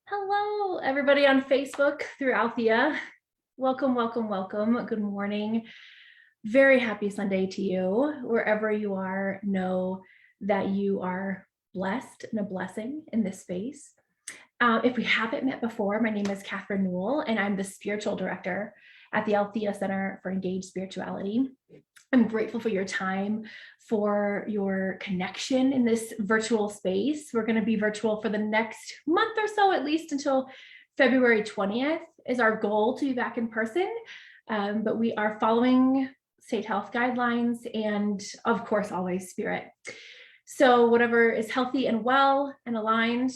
Hello, everybody on Facebook through Althea. Welcome, welcome, welcome. Good morning. Very happy Sunday to you. Wherever you are, know that you are blessed and a blessing in this space. If we haven't met before, my name is Kathryn Newell, and I'm the spiritual director at the Althea Center for Engaged Spirituality. I'm grateful for your time, for your connection in this virtual space. We're going to be virtual for the next month or so, at least until February 20th is our goal to be back in person. But we are following state health guidelines and, of course, always spirit. So whatever is healthy and well and aligned,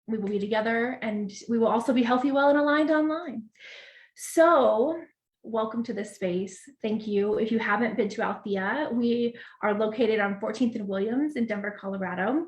we will be together, and we will also be healthy, well, and aligned online. So welcome to this space. Thank you. If you haven't been to Althea, we are located on 14th and Williams in Denver, Colorado.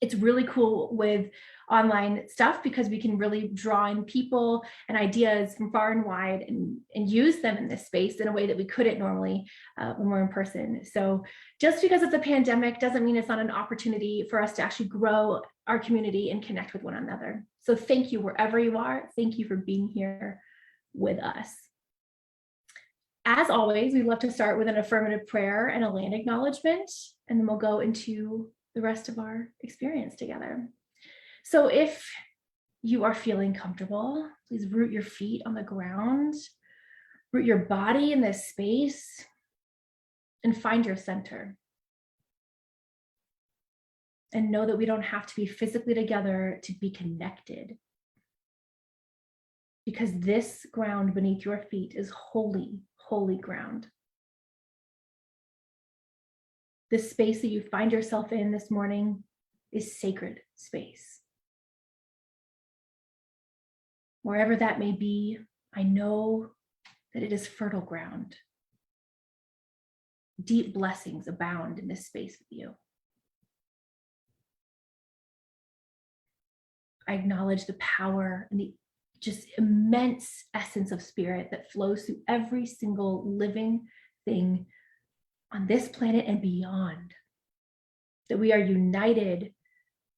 It's really cool with online stuff because we can really draw in people and ideas from far and wide and use them in this space in a way that we couldn't normally when we're in person. So just because it's a pandemic doesn't mean it's not an opportunity for us to actually grow our community and connect with one another. So thank you wherever you are. Thank you for being here with us. As always, we love to start with an affirmative prayer and a land acknowledgement, and then we'll go into the rest of our experience together. So if you are feeling comfortable, please root your feet on the ground, root your body in this space, and find your center. And know that we don't have to be physically together to be connected, because this ground beneath your feet is holy, holy ground. The space that you find yourself in this morning is sacred space. Wherever that may be, I know that it is fertile ground. Deep blessings abound in this space with you. I acknowledge the power and the just immense essence of spirit that flows through every single living thing on this planet and beyond. That we are united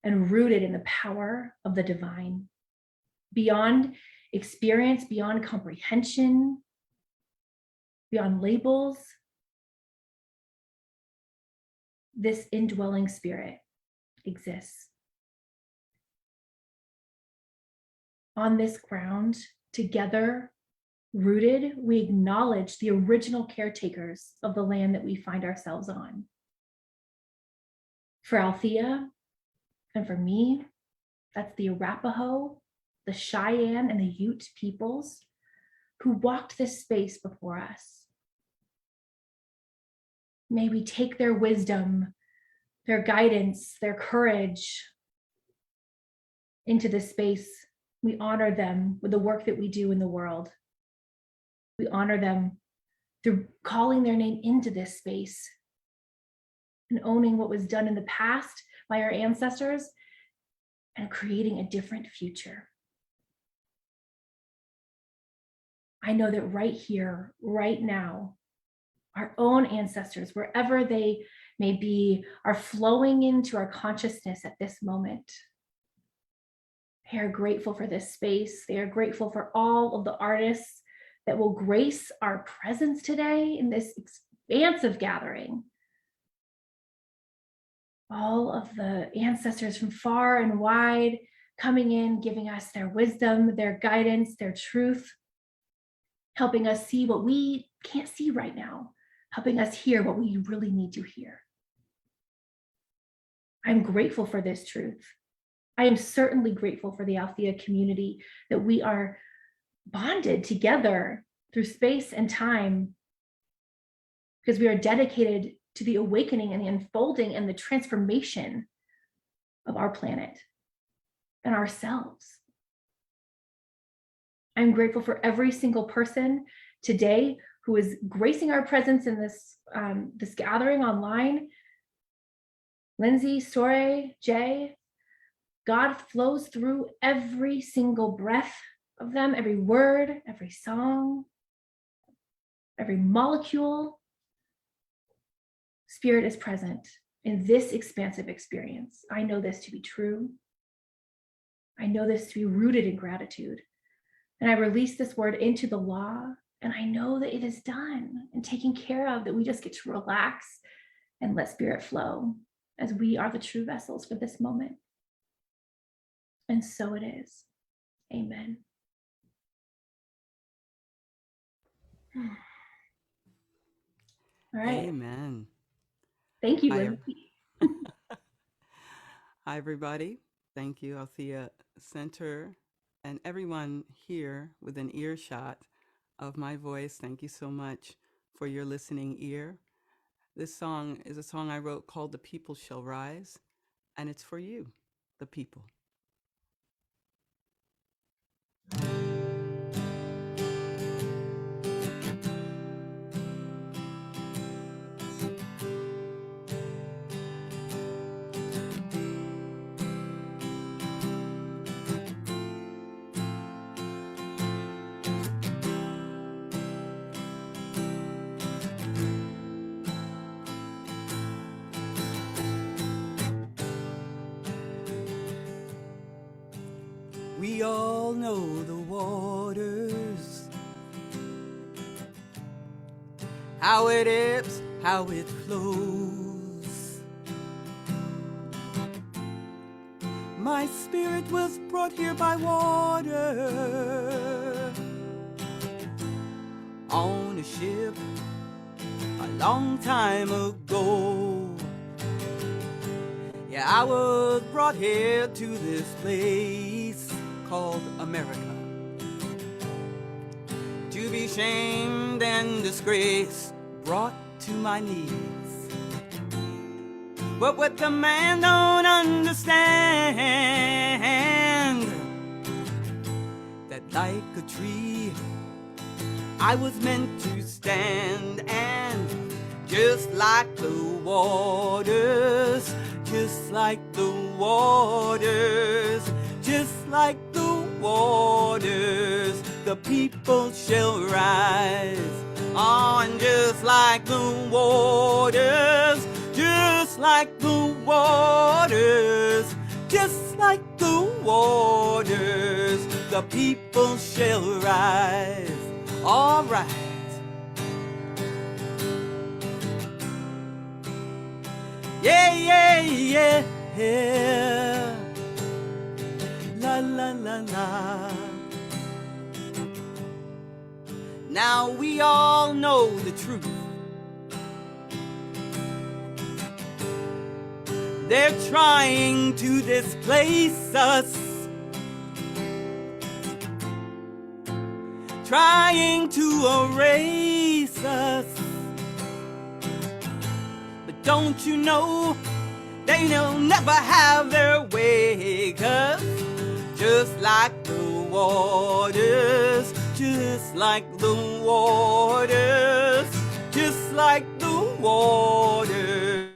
and rooted in the power of the divine, beyond experience, beyond comprehension, beyond labels. This indwelling spirit exists. On this ground, together, rooted, we acknowledge the original caretakers of the land that we find ourselves on. For Althea, and for me, that's the Arapaho, the Cheyenne, and the Ute peoples who walked this space before us. May we take their wisdom, their guidance, their courage into this space. We honor them with the work that we do in the world. We honor them through calling their name into this space and owning what was done in the past by our ancestors and creating a different future. I know that right here, right now, our own ancestors, wherever they may be, are flowing into our consciousness at this moment. They are grateful for this space. They are grateful for all of the artists that will grace our presence today in this expansive gathering. All of the ancestors from far and wide coming in, giving us their wisdom, their guidance, their truth, helping us see what we can't see right now, helping us hear what we really need to hear. I'm grateful for this truth. I am certainly grateful for the Althea community, that we are bonded together through space and time, because we are dedicated to the awakening and the unfolding and the transformation of our planet and ourselves. I'm grateful for every single person today who is gracing our presence in this gathering online. Lindsay, Sore, Jay, God flows through every single breath of them, every word, every song, every molecule. Spirit is present in this expansive experience. I know this to be true. I know this to be rooted in gratitude. And I release this word into the law, and I know that it is done and taken care of, that we just get to relax and let spirit flow as we are the true vessels for this moment. And so it is. Amen. All right. Amen. Thank you, Hi, Lindsay. hi, everybody. Thank you, Althea Center, and everyone here with an earshot of my voice. Thank you so much for your listening ear. This song is a song I wrote called The People Shall Rise, and it's for you, the people. We all know the waters, how it ebbs, how it flows. My spirit was brought here by water on a ship a long time ago. Yeah, I was brought here to this place called America, to be shamed and disgraced, brought to my knees. But what the man don't understand, that like a tree I was meant to stand, and just like the waters, just like the waters, just like the waters, the people shall rise. On just like the waters, just like the waters, just like the waters, the people shall rise. All right. Yeah, yeah, yeah, yeah. La, la, la, la. Now we all know the truth. They're trying to displace us, trying to erase us. But don't you know, they'll never have their way, 'cause just like the waters, just like the waters, just like the waters.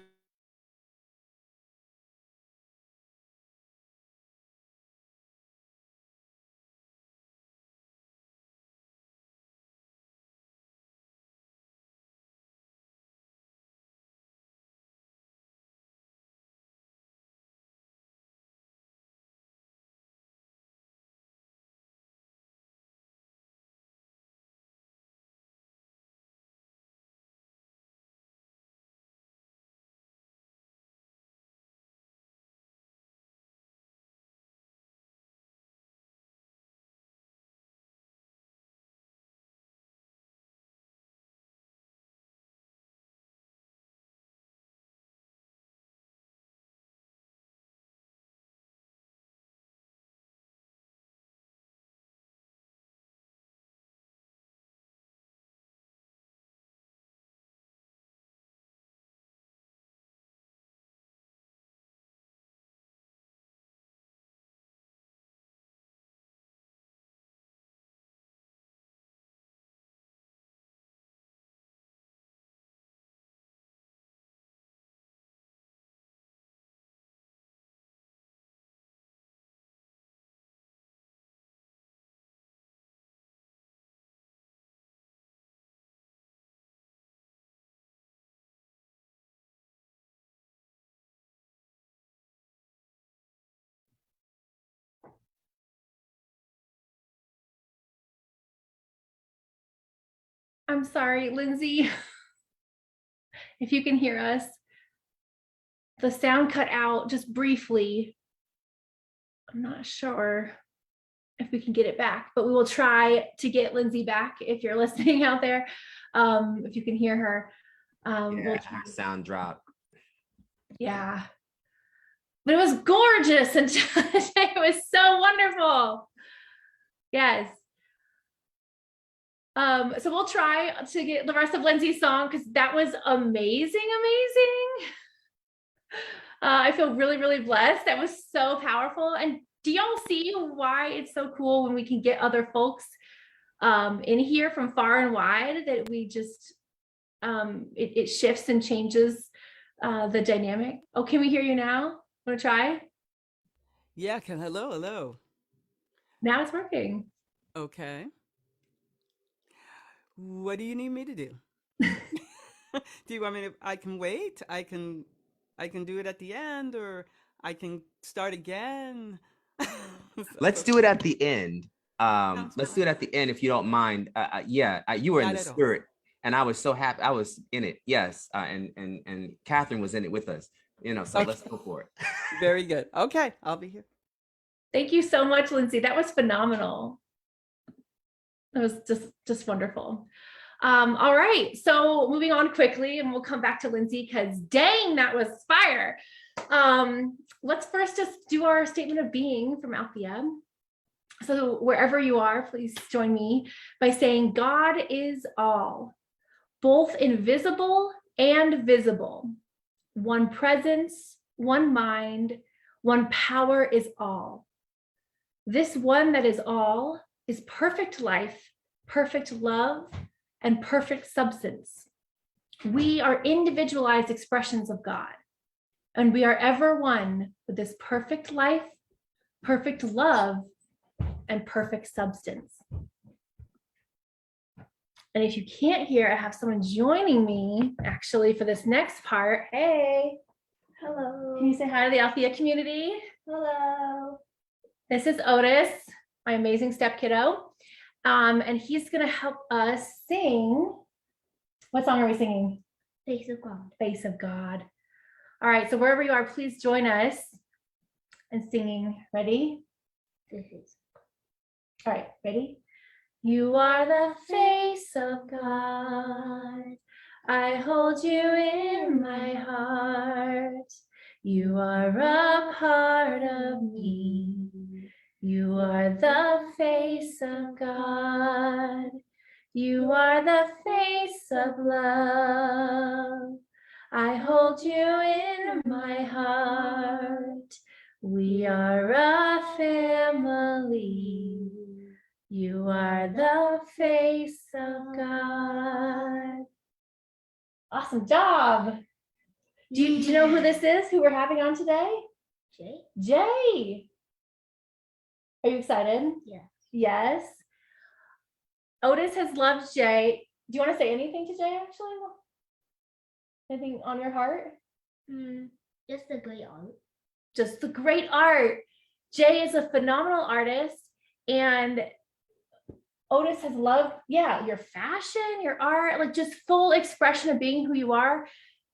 I'm sorry, Lindsay, if you can hear us. The sound cut out just briefly. I'm not sure if we can get it back, but we will try to get Lindsay back if you're listening out there. If you can hear her. We'll try. Her sound drop. Yeah. But it was gorgeous and it was so wonderful. Yes. So we'll try to get the rest of Lindsay's song because that was amazing. I feel really, really blessed. That was so powerful. And do y'all see why it's so cool when we can get other folks in here from far and wide, that we just, it shifts and changes the dynamic. Oh, can we hear you now? Want to try? Yeah, hello. Now it's working. Okay. What do you need me to do? Do you want me to, I can wait? I can do it at the end, or I can start again. Let's do it at the end. Sounds Let's fun. do it at the end if you don't mind. You were in Not the at all. spirit, and I was so happy. I was in it. Yes, and Kathryn was in it with us. So Okay. let's go for it. Very good. Okay, I'll be here. Thank you so much, Lindsay. That was phenomenal. That was just wonderful. All right, so moving on quickly, and we'll come back to Lindsay because dang, that was fire. Let's first just do our statement of being from Althea. So wherever you are, please join me by saying God is all, both invisible and visible. One presence, one mind, one power is all. This one that is all is perfect life, perfect love, and perfect substance. We are individualized expressions of God, and we are ever one with this perfect life, perfect love, and perfect substance. And if you can't hear, I have someone joining me actually for this next part. Hey. Hello. Can you say hi to the Althea community? Hello. This is Otis, my amazing step kiddo. And he's gonna help us sing. What song are we singing? Face of God. Face of God. All right, so wherever you are, please join us in singing. Ready? This is. All right, ready? You are the face of God. I hold you in my heart. You are a part of me. You are the face of God. You are the face of love. I hold you in my heart. We are a family. You are the face of God. Awesome job. Do you know who this is, who we're having on today? Jay? Jay. Are you excited? Yeah. Yes. Otis has loved Jay. Do you want to say anything to Jay, actually? Anything on your heart? Just a great art. Just the great art. Jay is a phenomenal artist, and Otis has loved, your fashion, your art, like just full expression of being who you are.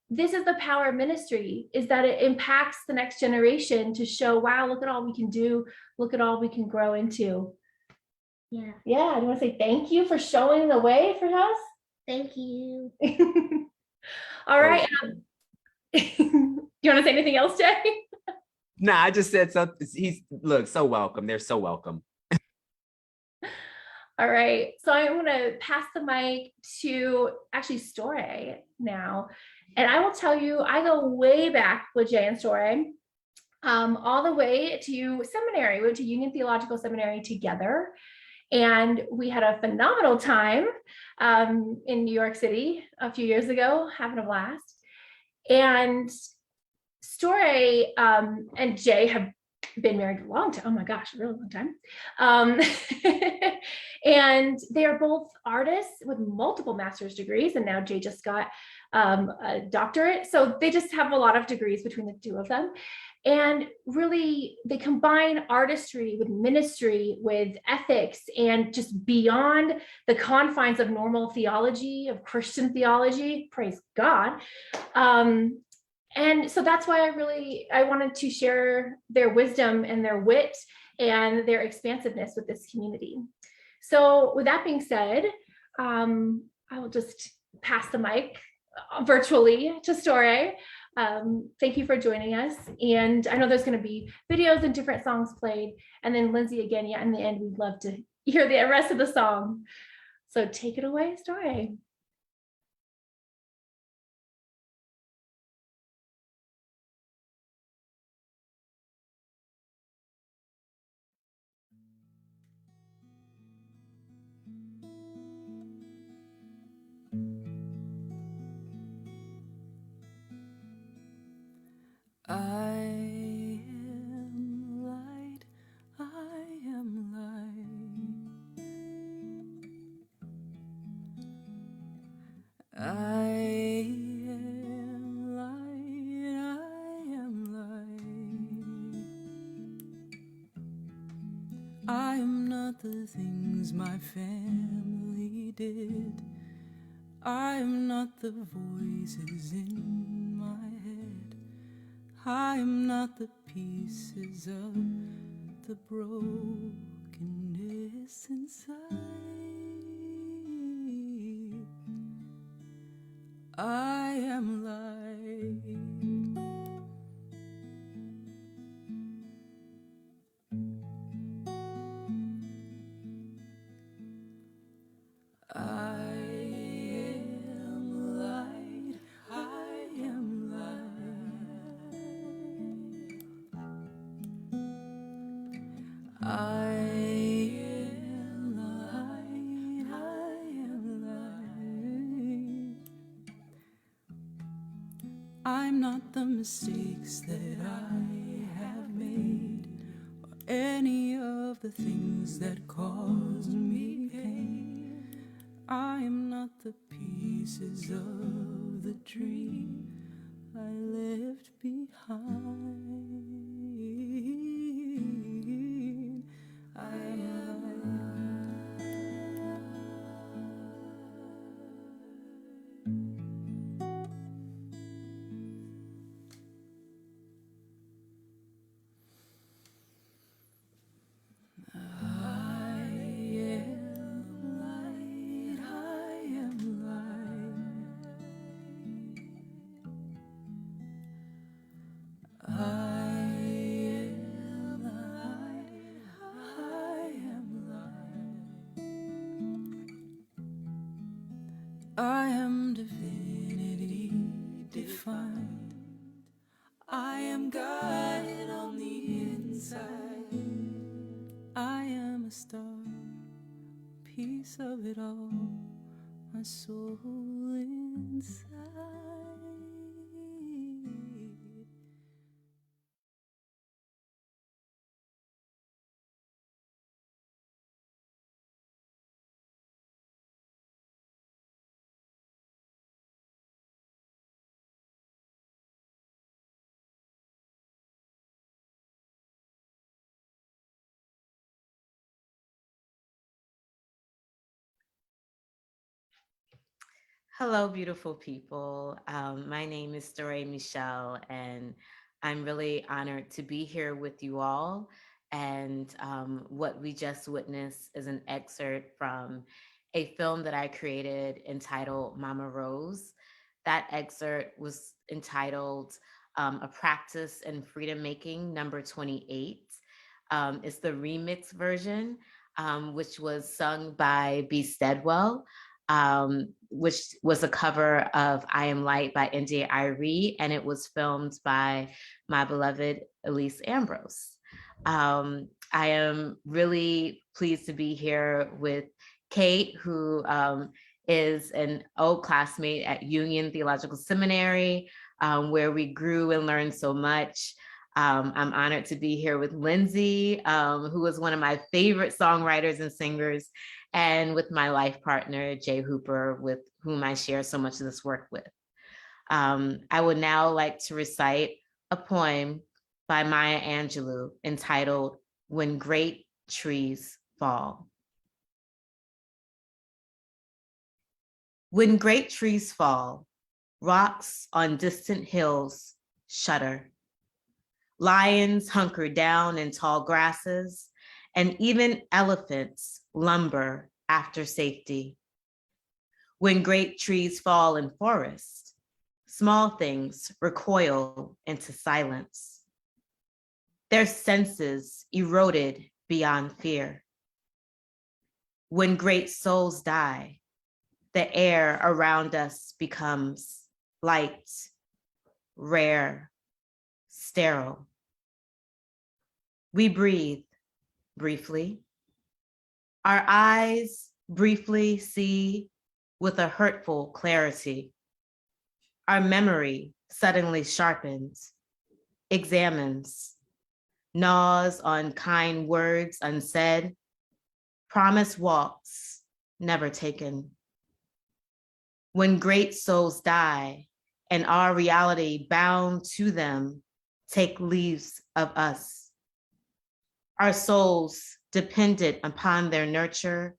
This is the power of ministry, is that it impacts the next generation to show, wow, look at all we can do. Look at all we can grow into. Yeah. Yeah, you want to say thank you for showing the way for us? Thank you. All right. You want to say anything else, Jay? Nah, I just said something. Look, so welcome. They're so welcome. All right, so I'm going to pass the mic to actually Storey now. And I will tell you, I go way back with Jay and Storey, all the way to seminary. We went to Union Theological Seminary together. And we had a phenomenal time in New York City a few years ago, having a blast. And Storey and Jay have been married a long time. Oh my gosh, a really long time. And they are both artists with multiple master's degrees. And now Jay just got a doctorate. So they just have a lot of degrees between the two of them. And really, they combine artistry with ministry, with ethics, and just beyond the confines of normal theology, of Christian theology, praise God. And so that's why I wanted to share their wisdom and their wit and their expansiveness with this community. So with that being said, I will just pass the mic virtually to Storé. Thank you for joining us. And I know there's going to be videos and different songs played. And then Lindsay, again, yeah, in the end, we'd love to hear the rest of the song. So take it away, Storé. I am light, I am light. I am light, I am light. I am not the things my family did. I am not the voices in my head. I am not the pieces of the brokenness inside. I am light. I am light. I am light. I am light. I am light. I'm not the mistakes that I have made, or any of the things that caused me pain. I am not the pieces of the dream I left behind. I am I am divinity defined. I am God on the inside. I am a star, piece of it all, my soul inside. Hello, beautiful people. My name is Storé Michelle, and I'm really honored to be here with you all. And what we just witnessed is an excerpt from a film that I created entitled Mama Rose. That excerpt was entitled A Practice in Freedom Making, number 28. It's the remix version, which was sung by B. Steadwell, which was a cover of I Am Light by NJ Irie, and it was filmed by my beloved Elise Ambrose. I am really pleased to be here with Kate, who is an old classmate at Union Theological Seminary, where we grew and learned so much. I'm honored to be here with Lindsay, who is one of my favorite songwriters and singers, and with my life partner, Jay Hooper, with whom I share so much of this work with. I would now like to recite a poem by Maya Angelou entitled When Great Trees Fall. When great trees fall, rocks on distant hills shudder. Lions hunker down in tall grasses, and even elephants lumber after safety. When great trees fall in forests, small things recoil into silence. Their senses eroded beyond fear. When great souls die, the air around us becomes light, rare, sterile. We breathe briefly. Our eyes briefly see with a hurtful clarity. Our memory suddenly sharpens, examines, gnaws on kind words unsaid, promise walks never taken. When great souls die and our reality bound to them take leaves of us, our souls dependent upon their nurture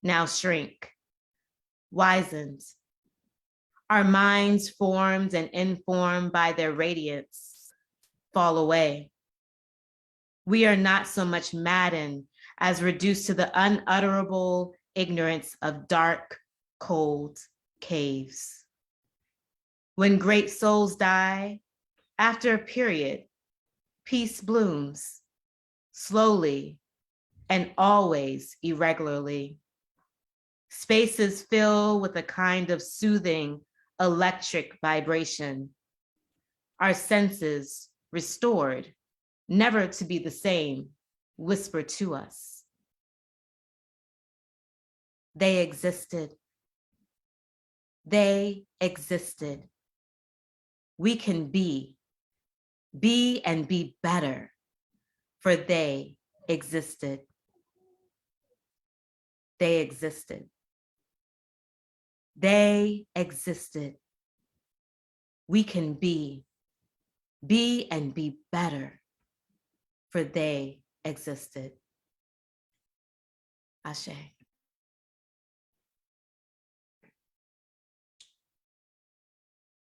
now shrink, wizened. Our minds formed and informed by their radiance fall away. We are not so much maddened as reduced to the unutterable ignorance of dark, cold caves. When great souls die, after a period, peace blooms, slowly and always irregularly. Spaces fill with a kind of soothing electric vibration. Our senses restored, never to be the same, whisper to us. They existed. They existed. We can be and be better, for they existed. They existed. They existed. We can be and be better, for they existed. Ashe.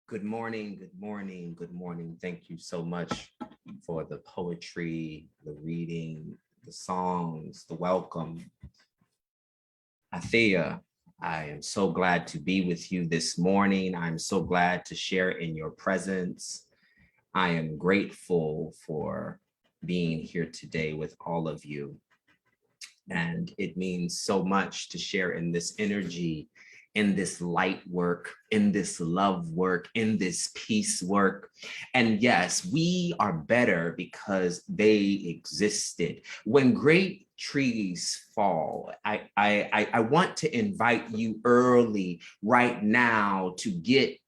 Good morning, good morning, good morning. Thank you so much for the poetry, the reading, the songs, the welcome. Althea, I am so glad to be with you this morning. I'm so glad to share in your presence. I am grateful for being here today with all of you. And it means so much to share in this energy, in this light work, in this love work, in this peace work. And yes, we are better because they existed. When great trees fall, I want to invite you early right now to get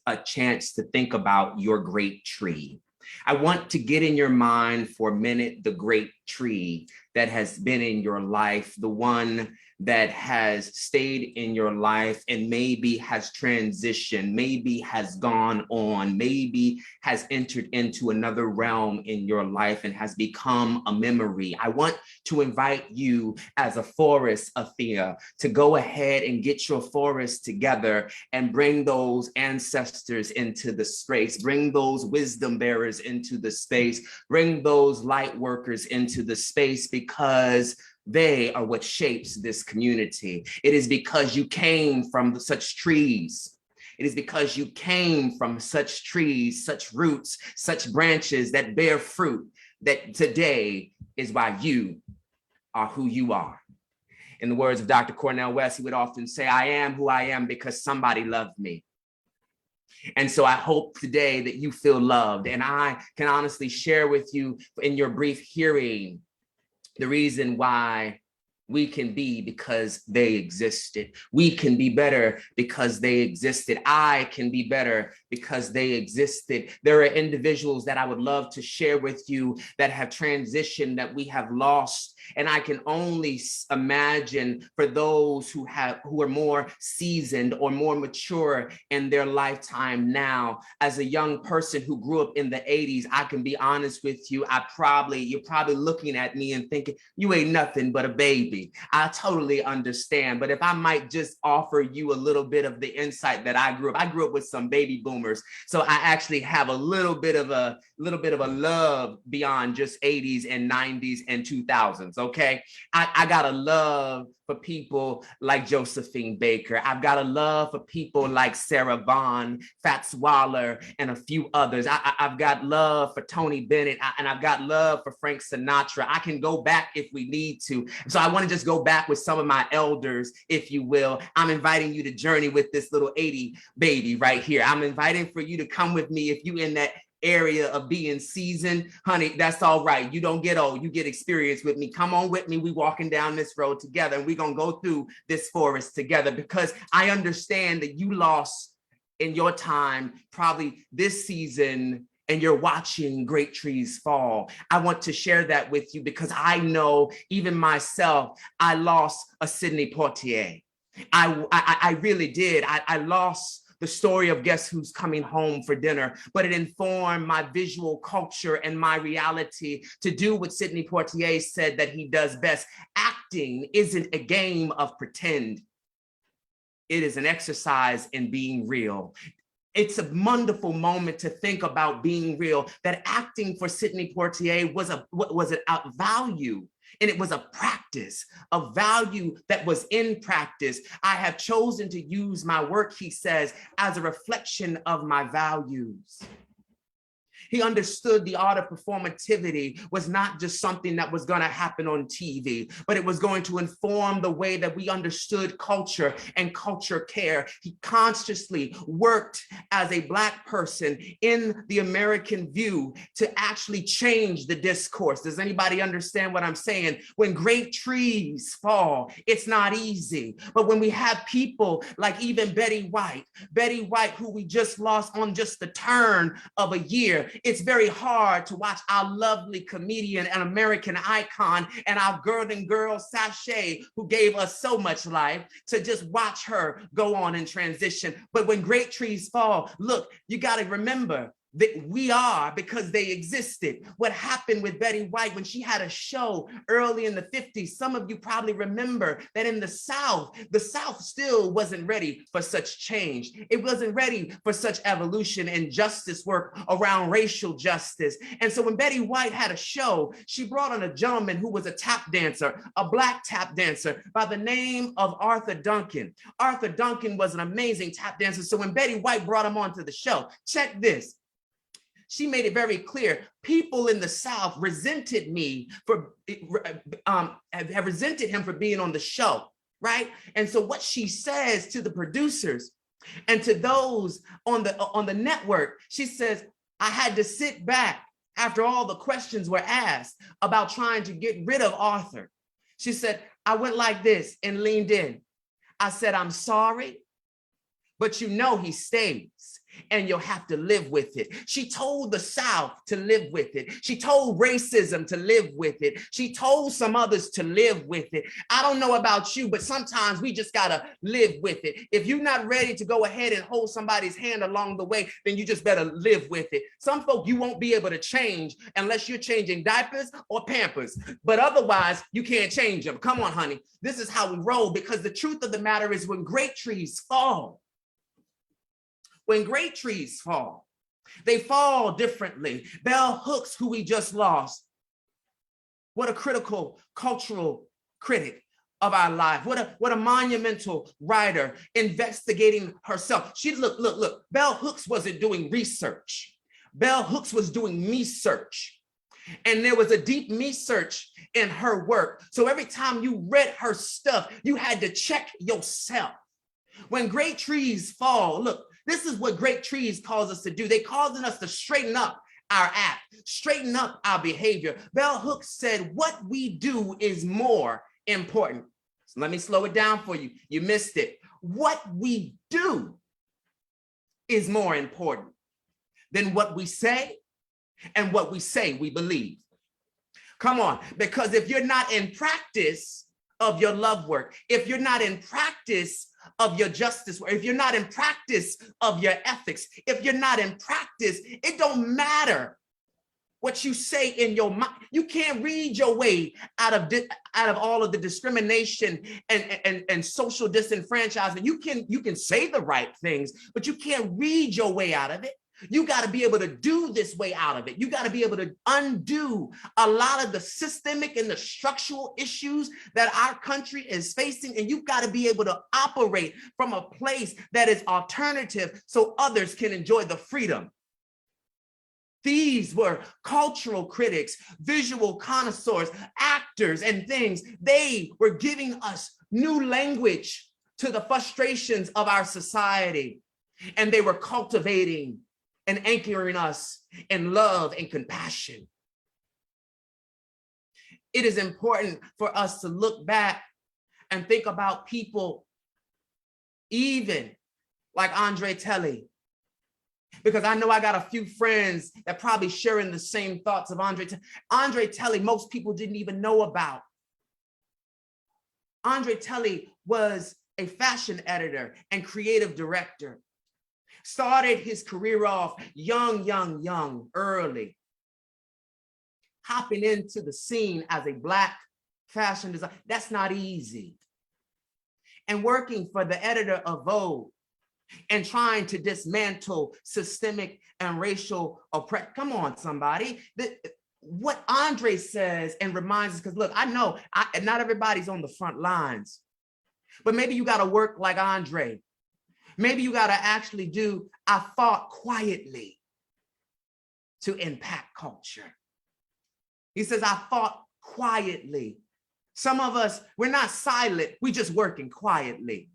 a chance to think about your great tree. I want to get in your mind for a minute the great tree that has been in your life, the one that has stayed in your life and maybe has transitioned, maybe has gone on, maybe has entered into another realm in your life and has become a memory. I want to invite you as a forest, Althea, to go ahead and get your forest together and bring those ancestors into the space, bring those wisdom bearers into the space, bring those light workers into the space, because they are what shapes this community. It is because you came from such trees. It is because you came from such trees, such roots, such branches that bear fruit, that today is why you are who you are. In the words of Dr. Cornel West, he would often say, I am who I am because somebody loved me. And so I hope today that you feel loved. And I can honestly share with you in your brief hearing the reason why we can be because they existed. We can be better because they existed. I can be better because they existed. There are individuals that I would love to share with you that have transitioned, that we have lost. And I can only imagine for those who are more seasoned or more mature in their lifetime now. As a young person who grew up in the 80s, I can be honest with you, you're probably looking at me and thinking, you ain't nothing but a baby. I totally understand. But if I might just offer you a little bit of the insight that I grew up with some baby boomers. So I actually have a little bit of a love beyond just 80s and 90s and 2000s. Okay, I got a love for people like Josephine Baker. I've got a love for people like Sarah Vaughan, Fats Waller, and a few others. I've got love for Tony Bennett, and I've got love for Frank Sinatra. I can go back if we need to. So I want to just go back with some of my elders, if you will. I'm inviting you to journey with this little 80 baby right here. I'm inviting for you to come with me if you in that area of being seasoned, honey, that's all right. You don't get old, you get experience with me. Come on with me. We walking down this road together, and we're gonna go through this forest together, because I understand that you lost in your time, probably this season, and you're watching great trees fall. I want to share that with you because I know even myself, I lost a Sidney Poitier. I really did. I lost the story of Guess Who's Coming Home for Dinner, but it informed my visual culture and my reality to do what Sidney Poitier said that he does best. Acting isn't a game of pretend. It is an exercise in being real. It's a wonderful moment to think about being real, that acting for Sidney Poitier was a value. And it was a practice, a value that was in practice. I have chosen to use my work, he says, as a reflection of my values. He understood the art of performativity was not just something that was going to happen on TV, but it was going to inform the way that we understood culture and culture care. He consciously worked as a Black person in the American view to actually change the discourse. Does anybody understand what I'm saying? When great trees fall, it's not easy. But when we have people like even Betty White, who we just lost on just the turn of a year, it's very hard to watch our lovely comedian and American icon and our girl Sashay, who gave us so much life, to just watch her go on and transition. But when great trees fall, look, you got to remember that we are because they existed. What happened with Betty White when she had a show early in the 50s, some of you probably remember that in the South still wasn't ready for such change. It wasn't ready for such evolution and justice work around racial justice. And so when Betty White had a show, she brought on a gentleman who was a tap dancer, a Black tap dancer by the name of Arthur Duncan. Arthur Duncan was an amazing tap dancer. So when Betty White brought him onto the show, check this. She made it very clear. People in the South resented me for, have resented him for being on the show, right? And so what she says to the producers and to those on the network, she says, I had to sit back after all the questions were asked about trying to get rid of Arthur. She said, I went like this and leaned in. I said, I'm sorry, but you know he stays. And you'll have to live with it. She told the South to live with it. She told racism to live with it. She told some others to live with it. I don't know about you, but sometimes we just gotta live with it. If you're not ready to go ahead and hold somebody's hand along the way, then you just better live with it. Some folk you won't be able to change unless you're changing diapers or Pampers, but otherwise you can't change them. Come on, honey. This is how we roll, because the truth of the matter is when great trees fall, when great trees fall, they fall differently. Bell Hooks, who we just lost, what a critical cultural critic of our life. What a monumental writer, investigating herself. She look, Bell Hooks wasn't doing research. Bell Hooks was doing me search. And there was a deep me search in her work. So every time you read her stuff, you had to check yourself. When great trees fall, look, this is what great trees cause us to do. They causing us to straighten up our act, straighten up our behavior. Bell Hooks said, what we do is more important. So let me slow it down for you. You missed it. What we do is more important than what we say and what we say we believe. Come on, because if you're not in practice of your love work, if you're not in practice of your justice work, if you're not in practice of your ethics, if you're not in practice, it don't matter what you say in your mind. You can't read your way out of all of the discrimination and social disenfranchisement. You can say the right things, but you can't read your way out of it. You got to be able to do this way out of it. You got to be able to undo a lot of the systemic and the structural issues that our country is facing. And you've got to be able to operate from a place that is alternative so others can enjoy the freedom. These were cultural critics, visual connoisseurs, actors, and things. They were giving us new language to the frustrations of our society. And they were cultivating and anchoring us in love and compassion. It is important for us to look back and think about people, even like Andre Telly, because I know I got a few friends that probably sharing the same thoughts of Andre. Andre Telly, most people didn't even know about. Andre Telly was a fashion editor and creative director. Started his career off young, early, hopping into the scene as a Black fashion designer. That's not easy. And working for the editor of Vogue and trying to dismantle systemic and racial oppression. Come on, somebody. What Andre says and reminds us, because look, I know not everybody's on the front lines, but maybe you got to work like Andre. Maybe you got to actually do, I fought quietly to impact culture. He says, I fought quietly. Some of us, we're not silent, we're just working quietly.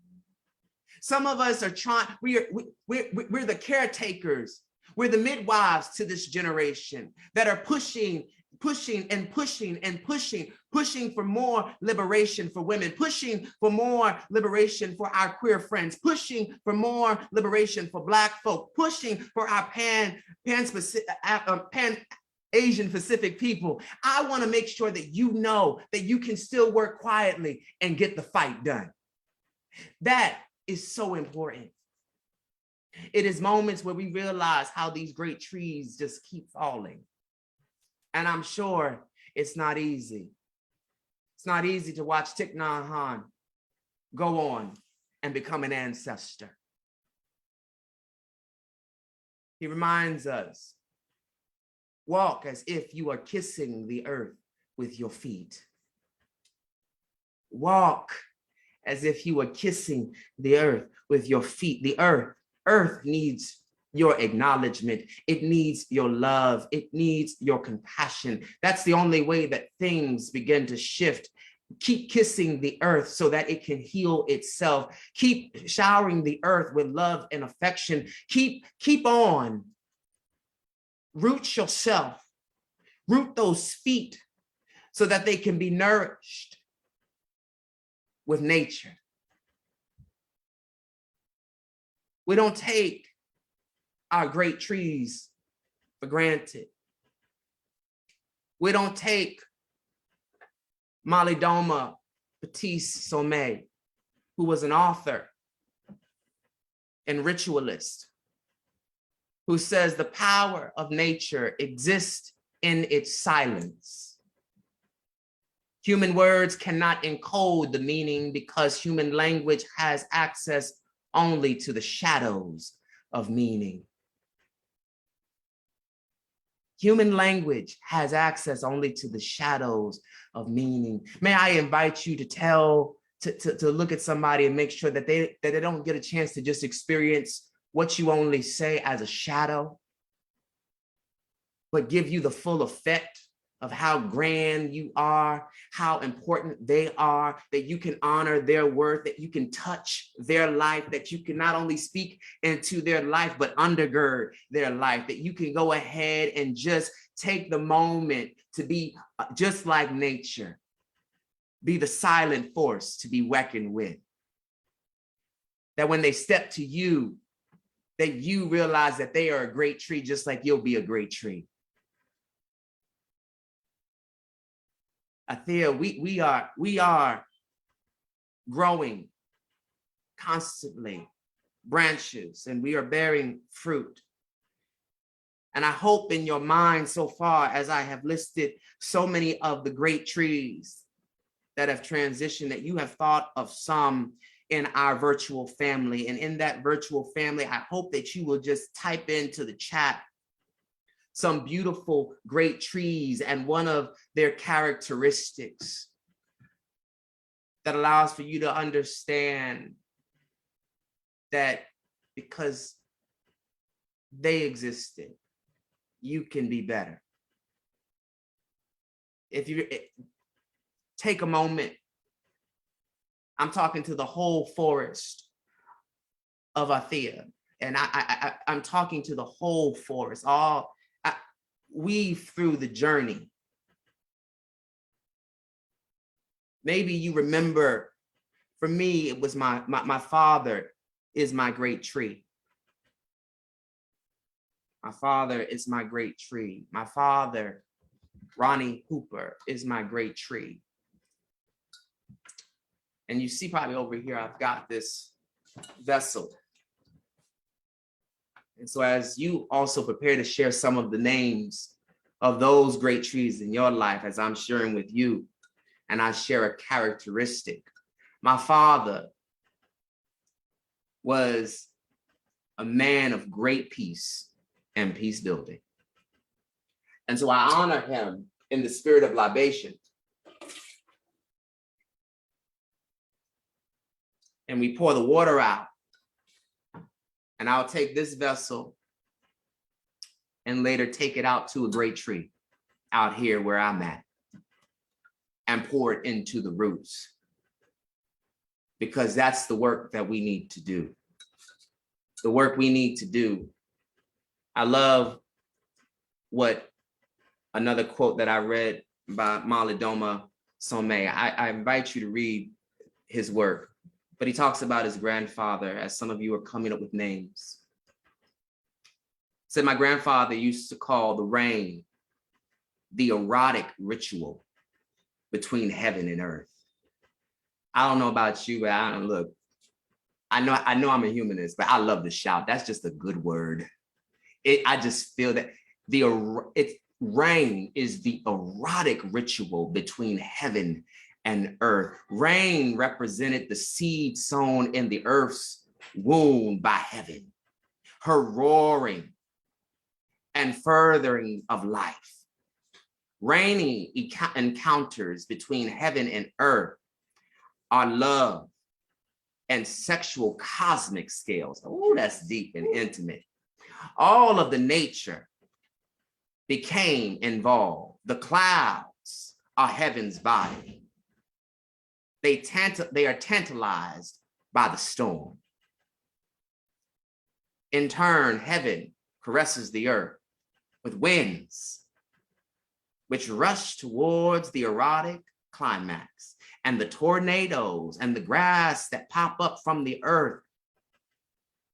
Some of us are trying, we're the caretakers, we're the midwives to this generation that are pushing for more liberation for women, pushing for more liberation for our queer friends, pushing for more liberation for Black folk, pushing for our Asian Pacific people. I want to make sure that you know that you can still work quietly and get the fight done. That is so important. It is moments where we realize how these great trees just keep falling. And I'm sure it's not easy. It's not easy to watch Thich Nhat Hanh go on and become an ancestor. He reminds us, walk as if you are kissing the earth with your feet. Walk as if you were kissing the earth with your feet. The earth needs your acknowledgement. It needs your love. It needs your compassion. That's the only way that things begin to shift. Keep kissing the earth so that it can heal itself. Keep showering the earth with love and affection. Keep on. Root yourself. Root those feet so that they can be nourished with nature. We don't take our great trees for granted. We don't take Malidoma Petit-Sommet, who was an author and ritualist, who says the power of nature exists in its silence. Human words cannot encode the meaning because human language has access only to the shadows of meaning. Human language has access only to the shadows of meaning. May I invite you to look at somebody and make sure that they don't get a chance to just experience what you only say as a shadow, but give you the full effect of how grand you are, how important they are, that you can honor their worth, that you can touch their life, that you can not only speak into their life, but undergird their life, that you can go ahead and just take the moment to be just like nature, be the silent force to be reckoned with. That when they step to you, that you realize that they are a great tree, just like you'll be a great tree. Althea, we are growing constantly, branches, and we are bearing fruit. And I hope in your mind so far, as I have listed so many of the great trees that have transitioned, that you have thought of some in our virtual family. And in that virtual family, I hope that you will just type into the chat some beautiful great trees and one of their characteristics that allows for you to understand that because they existed, you can be better. If you take a moment, I'm talking to the whole forest of Althea, and I'm talking to the whole forest, weave through the journey. Maybe you remember, for me, it was my father is my great tree. My father is my great tree. My father, Ronnie Hooper, is my great tree. And you see probably over here, I've got this vessel. And so as you also prepare to share some of the names of those great trees in your life, as I'm sharing with you, and I share a characteristic. My father was a man of great peace and peace building. And so I honor him in the spirit of libation. And we pour the water out. And I'll take this vessel and later take it out to a great tree out here where I'm at and pour it into the roots, because that's the work that we need to do. The work we need to do. I love what another quote that I read by Malidoma Somé. I invite you to read his work, but he talks about his grandfather, as some of you are coming up with names. Said my grandfather used to call the rain the erotic ritual between heaven and earth. I don't know about you, but I know I'm a humanist, but I love to shout. That's just a good word. I just feel that rain is the erotic ritual between heaven and earth. Rain represented the seed sown in the earth's womb by heaven, her roaring and furthering of life. Rainy encounters between heaven and earth are love and sexual cosmic scales. Oh, that's deep and intimate. All of the nature became involved. The clouds are heaven's body. They are tantalized by the storm. In turn, heaven caresses the earth with winds, which rush towards the erotic climax, and the tornadoes and the grass that pop up from the earth,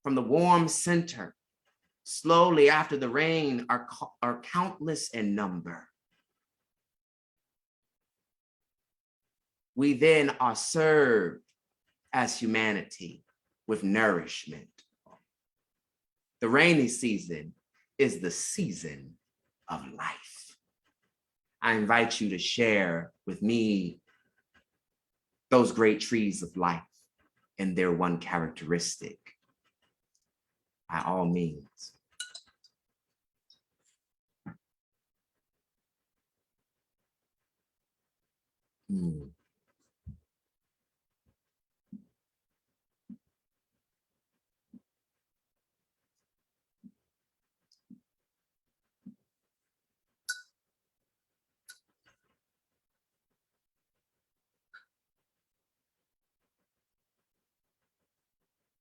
from the warm center, slowly after the rain are countless in number. We then are served as humanity with nourishment. The rainy season is the season of life. I invite you to share with me those great trees of life and their one characteristic, by all means.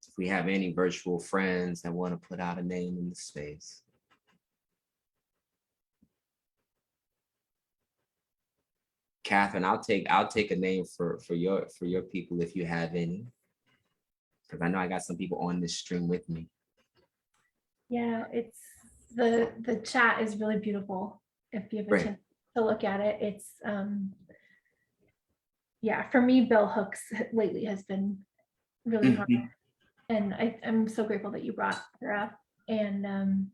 If we have any virtual friends that want to put out a name in the space. Kathryn, I'll take a name for your people if you have any, because I know I got some people on this stream with me. Yeah, it's the chat is really beautiful. If you have a Great. chance to look at it, it's yeah, for me, bell hooks lately has been really hard. Mhm. And I'm so grateful that you brought her up. And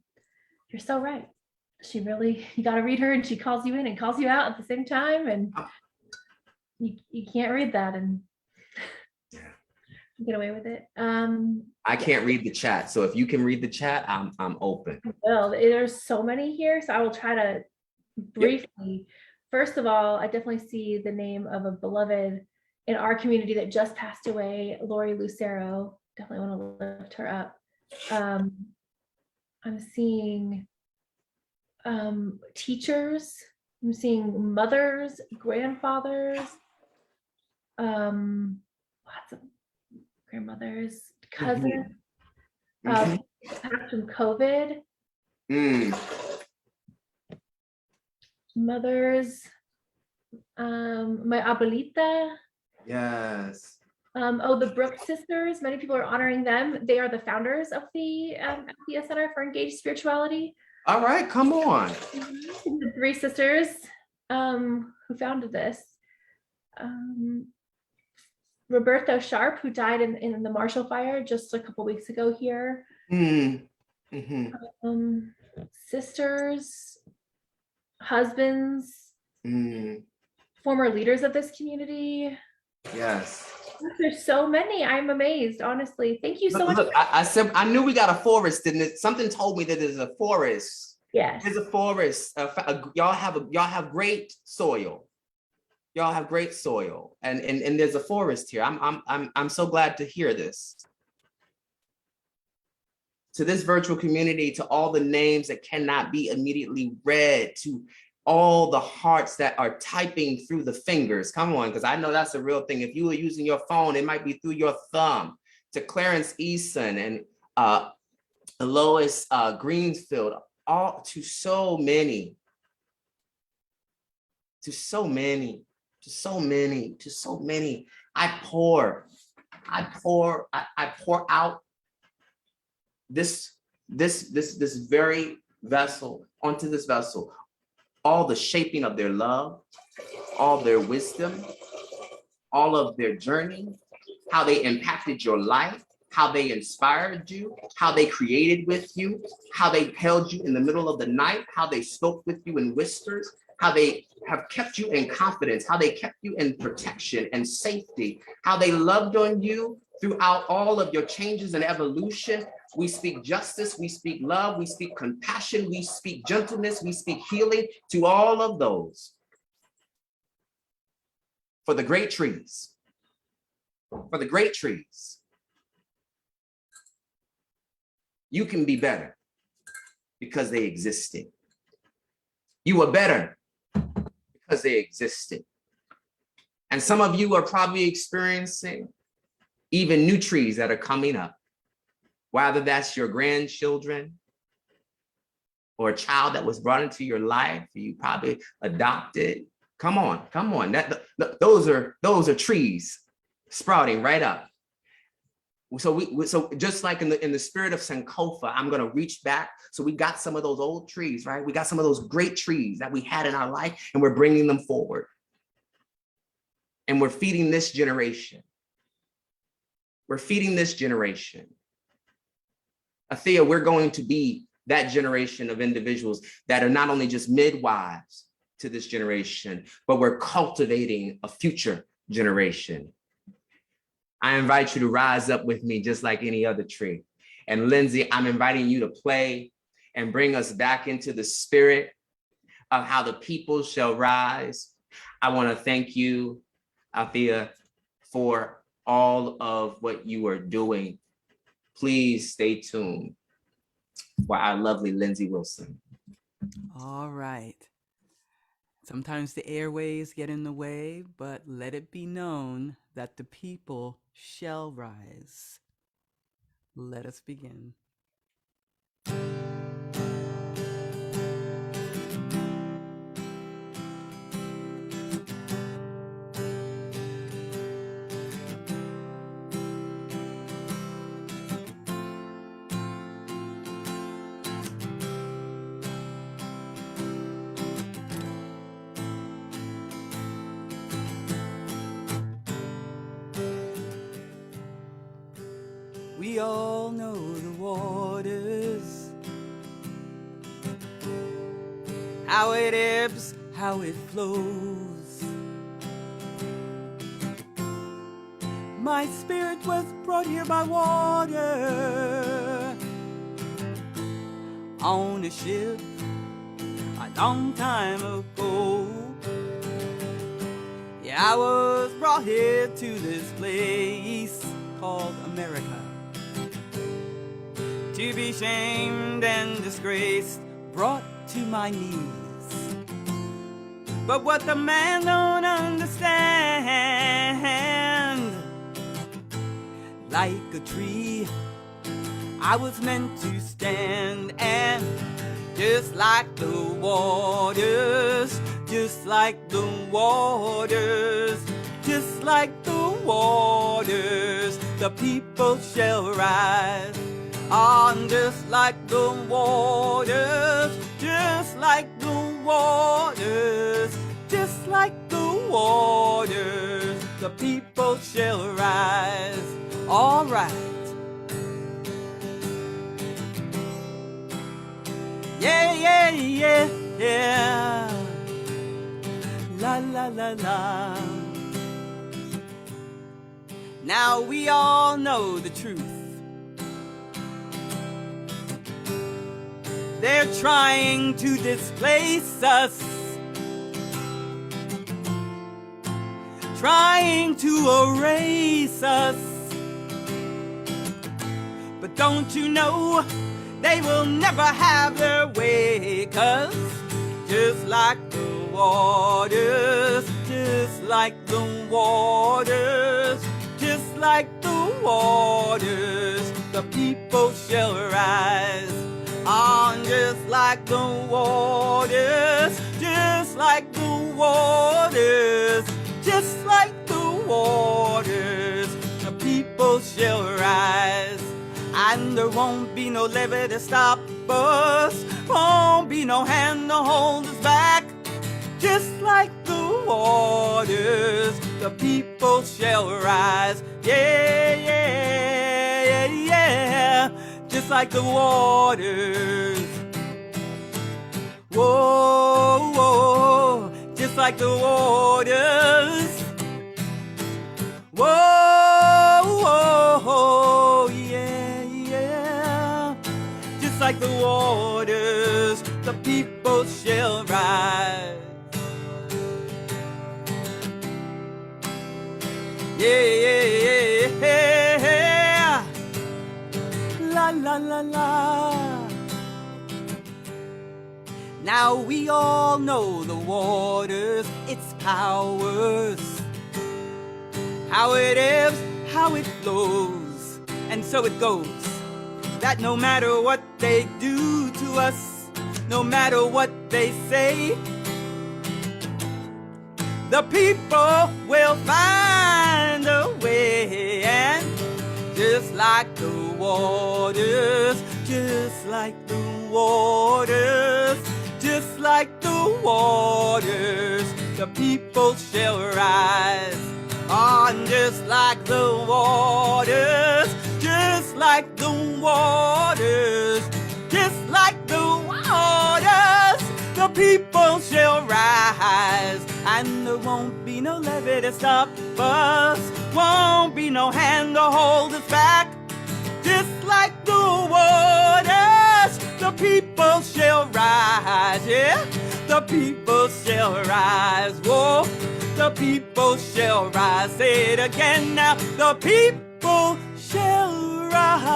you're so right. She really, you got to read her, and she calls you in and calls you out at the same time. And you can't read that and get away with it. I can't read the chat, so if you can read the chat, I'm open. Well, there's so many here, so I will try to briefly. First of all, I definitely see the name of a beloved in our community that just passed away, Lori Lucero. Definitely want to lift her up. I'm seeing teachers. I'm seeing mothers, grandfathers, lots of grandmothers, cousins, Mhm. passed from COVID, Mm. mothers, my abuelita. Yes. Oh, the Brooks sisters. Many people are honoring them. They are the founders of the Althea Center for Engaged Spirituality. All right, come on. The three sisters who founded this. Roberto Sharp, who died in the Marshall Fire just a couple weeks ago here. Mm. Mm-hmm. Sisters, husbands, former leaders of this community. Yes. There's so many. I'm amazed, honestly. Thank you so much. Look, I said I knew we got a forest, didn't it? Something told me that there's a forest. Yes. There's a forest. Y'all have great soil. Y'all have great soil, and there's a forest here. I'm so glad to hear this. To this virtual community, to all the names that cannot be immediately read, to all the hearts that are typing through the fingers. Come on, because I know that's a real thing. If you were using your phone, it might be through your thumb. To Clarence Eason and Lois Greensfield, all to so many, to so many, to so many, to so many. I pour out this very vessel onto this vessel, all the shaping of their love, all their wisdom, all of their journey, how they impacted your life, how they inspired you, how they created with you, how they held you in the middle of the night, how they spoke with you in whispers, how they have kept you in confidence, how they kept you in protection and safety, how they loved on you throughout all of your changes and evolution. We speak justice, we speak love, we speak compassion, we speak gentleness, we speak healing to all of those. For the great trees, for the great trees, you can be better because they existed. You were better because they existed. And some of you are probably experiencing even new trees that are coming up, whether that's your grandchildren or a child that was brought into your life, you probably adopted. Come on. Those are trees sprouting right up. So just like in the spirit of Sankofa, I'm gonna reach back. So we got some of those old trees, right? We got some of those great trees that we had in our life, and we're bringing them forward. And we're feeding this generation. We're feeding this generation. Althea, we're going to be that generation of individuals that are not only just midwives to this generation, but we're cultivating a future generation. I invite you to rise up with me just like any other tree. And Lindsay, I'm inviting you to play and bring us back into the spirit of how the people shall rise. I want to thank you, Althea, for all of what you are doing. Please stay tuned for our lovely Lindsay Wilson. All right. Sometimes the airways get in the way, but let it be known that the people shall rise. Let us begin. We all know the waters, how it ebbs, how it flows. My spirit was brought here by water on a ship a long time ago. Yeah, I was brought here to this place called America, to be shamed and disgraced, brought to my knees. But what the man don't understand, like a tree, I was meant to stand, and just like the waters, just like the waters, just like the waters, the people shall rise. On just like the waters, just like the waters, just like the waters, the people shall rise. All right. Yeah, yeah, yeah, yeah. La, la, la, la. Now we all know the truth. They're trying to displace us, trying to erase us. But don't you know, they will never have their way, 'cause just like the waters, just like the waters, just like the waters, the people shall rise. On just like the waters, just like the waters, just like the waters, the people shall rise. And there won't be no levee to stop us, won't be no hand to hold us back. Just like the waters, the people shall rise. Yeah, yeah, yeah, yeah. Just like the waters. Whoa, whoa, just like the waters. Whoa, whoa, yeah, yeah. Just like the waters, the people shall rise. Yeah, yeah, yeah, yeah. La, la, la, la. Now we all know the waters, its powers, how it ebbs, how it flows. And so it goes, that no matter what they do to us, no matter what they say, the people will find a way. And just like the waters, just like the waters, just like the waters, the people shall rise. On just like the waters, just like the waters, just like the waters, the people shall rise. And there won't be no levee to stop us, won't be no hand to hold us back. Just like the waters, the people shall rise. Yeah, the people shall rise. Whoa, the people shall rise. Say it again now. The people shall rise.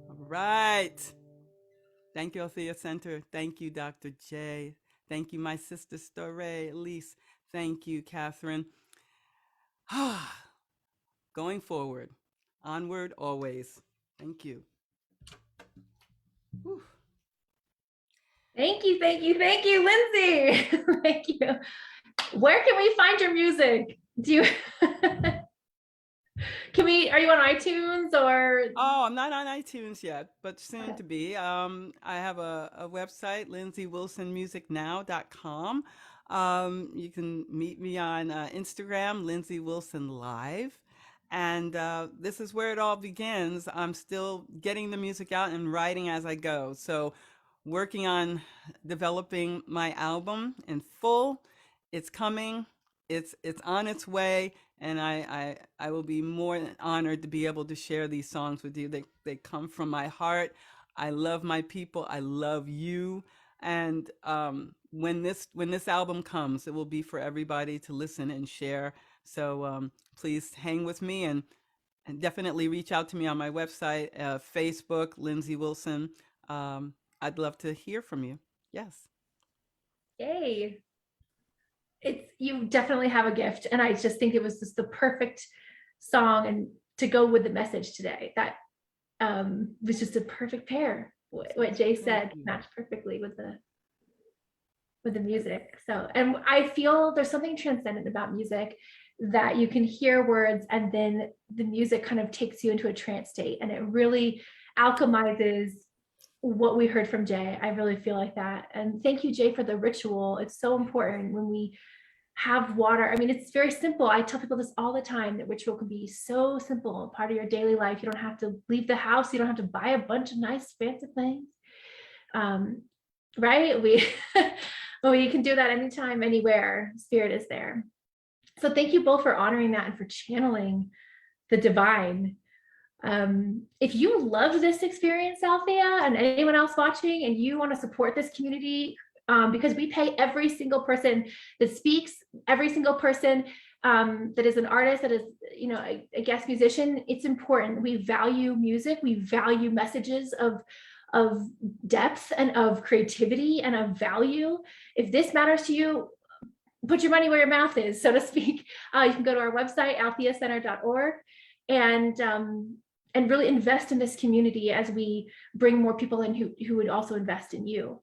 All right. Thank you, Althea Center. Thank you, Dr. J. Thank you, my sister Storey, Elise. Thank you, Kathryn. Going forward, onward always. Thank you. Whew. Thank you, thank you, thank you, Lindsay. Thank you. Where can we find your music? Do you are you on iTunes or? Oh, I'm not on iTunes yet, but soon to be. I have a website, lindsaywilsonmusicnow.com. You can meet me on Instagram, Lindsay Wilson Live. And this is where it all begins. I'm still getting the music out and writing as I go. So working on developing my album in full. It's coming. It's on its way, and I will be more than honored to be able to share these songs with you. They come from my heart. I love my people. I love you. And when this album comes, it will be for everybody to listen and share. So please hang with me and definitely reach out to me on my website, Facebook, Lindsay Wilson. I'd love to hear from you. Yes. Yay. You definitely have a gift. And I just think it was just the perfect song and to go with the message today. That was just a perfect pair. What Jay said matched perfectly with the music. So, and I feel there's something transcendent about music, that you can hear words and then the music kind of takes you into a trance state, and it really alchemizes what we heard from Jay. I really feel like that. And thank you, Jay, for the ritual. It's so important when we have water. I mean, it's very simple. I tell people this all the time, that ritual can be so simple, part of your daily life. You don't have to leave the house. You don't have to buy a bunch of nice fancy things. Right? We can do that anytime, anywhere. Spirit is there. So thank you both for honoring that and for channeling the divine. If you love this experience, Althea, and anyone else watching, and you want to support this community, because we pay every single person that speaks, every single person that is an artist, that is, a guest musician, it's important. We value music. We value messages of depth and of creativity and of value. If this matters to you, put your money where your mouth is, so to speak. You can go to our website, altheacenter.org, and really invest in this community as we bring more people in who would also invest in you.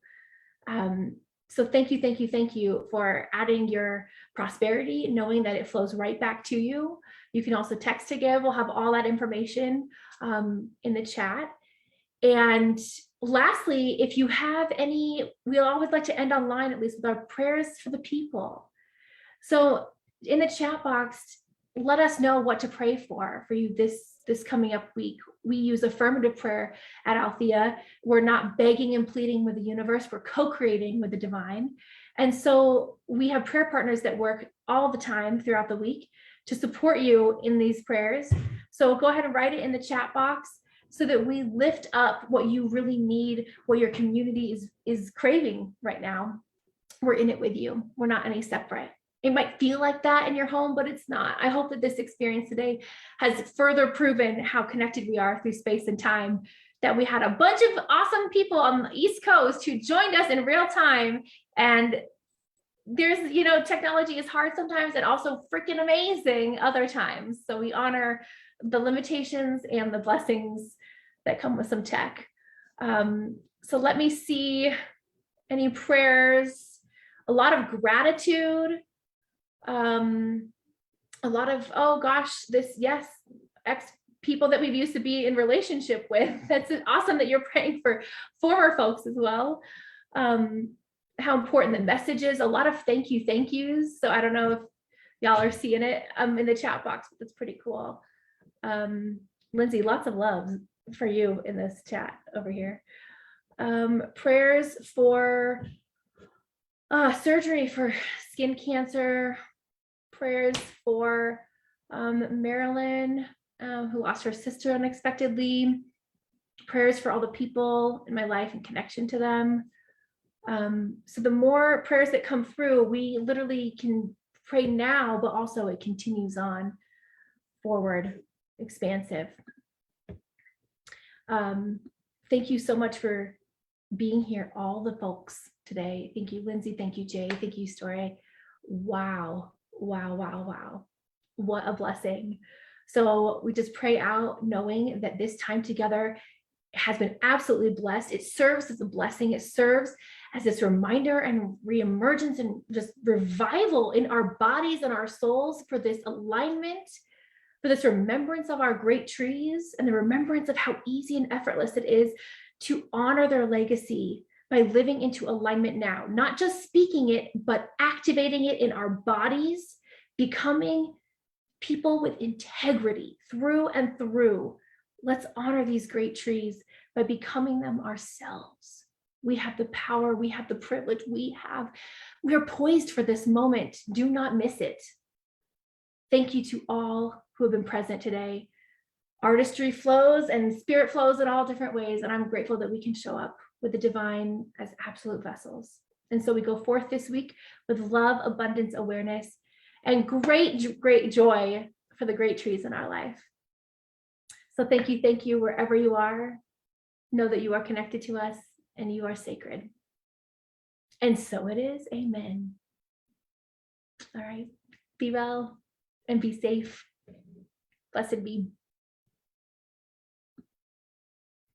So thank you for adding your prosperity, knowing that it flows right back to you. You can also text to give. We'll have all that information in the chat. And lastly, if you have any, we always like to end online, at least, with our prayers for the people. So in the chat box, let us know what to pray for you this coming up week. We use affirmative prayer at Althea. We're not begging and pleading with the universe. We're co-creating with the divine. And so we have prayer partners that work all the time throughout the week to support you in these prayers. So go ahead and write it in the chat box so that we lift up what you really need, what your community is craving right now. We're in it with you. We're not any separate. It might feel like that in your home, but it's not. I hope that this experience today has further proven how connected we are through space and time, that we had a bunch of awesome people on the East Coast who joined us in real time. And there's, technology is hard sometimes and also freaking amazing other times. So we honor the limitations and the blessings that come with some tech. So let me see any prayers, a lot of gratitude. A lot of, oh gosh, ex people that we've used to be in relationship with. That's awesome that you're praying for former folks as well. How important the message is. A lot of thank yous. So I don't know if y'all are seeing it in the chat box, but that's pretty cool. Lindsay, lots of love for you in this chat over here. Prayers for surgery for skin cancer. Prayers for Marilyn, who lost her sister unexpectedly. Prayers for all the people in my life and connection to them. So the more prayers that come through, we literally can pray now, but also it continues on forward, expansive. Thank you so much for being here, all the folks today. Thank you, Lindsay. Thank you, Jay. Thank you, Story. Wow. What a blessing. So we just pray out knowing that this time together has been absolutely blessed. It serves as a blessing. It serves as this reminder and reemergence and just revival in our bodies and our souls for this alignment, for this remembrance of our great trees and the remembrance of how easy and effortless it is to honor their legacy by living into alignment now, not just speaking it, but activating it in our bodies, becoming people with integrity through and through. Let's honor these great trees by becoming them ourselves. We have the power, we have the privilege, we are poised for this moment. Do not miss it. Thank you to all who have been present today. Artistry flows and spirit flows in all different ways, and I'm grateful that we can show up with the divine as absolute vessels. And so we go forth this week with love, abundance, awareness, and great joy for the great trees in our life. So thank you wherever you are. Know that you are connected to us and you are sacred. And so it is. Amen. All right. Be well and be safe. Blessed be.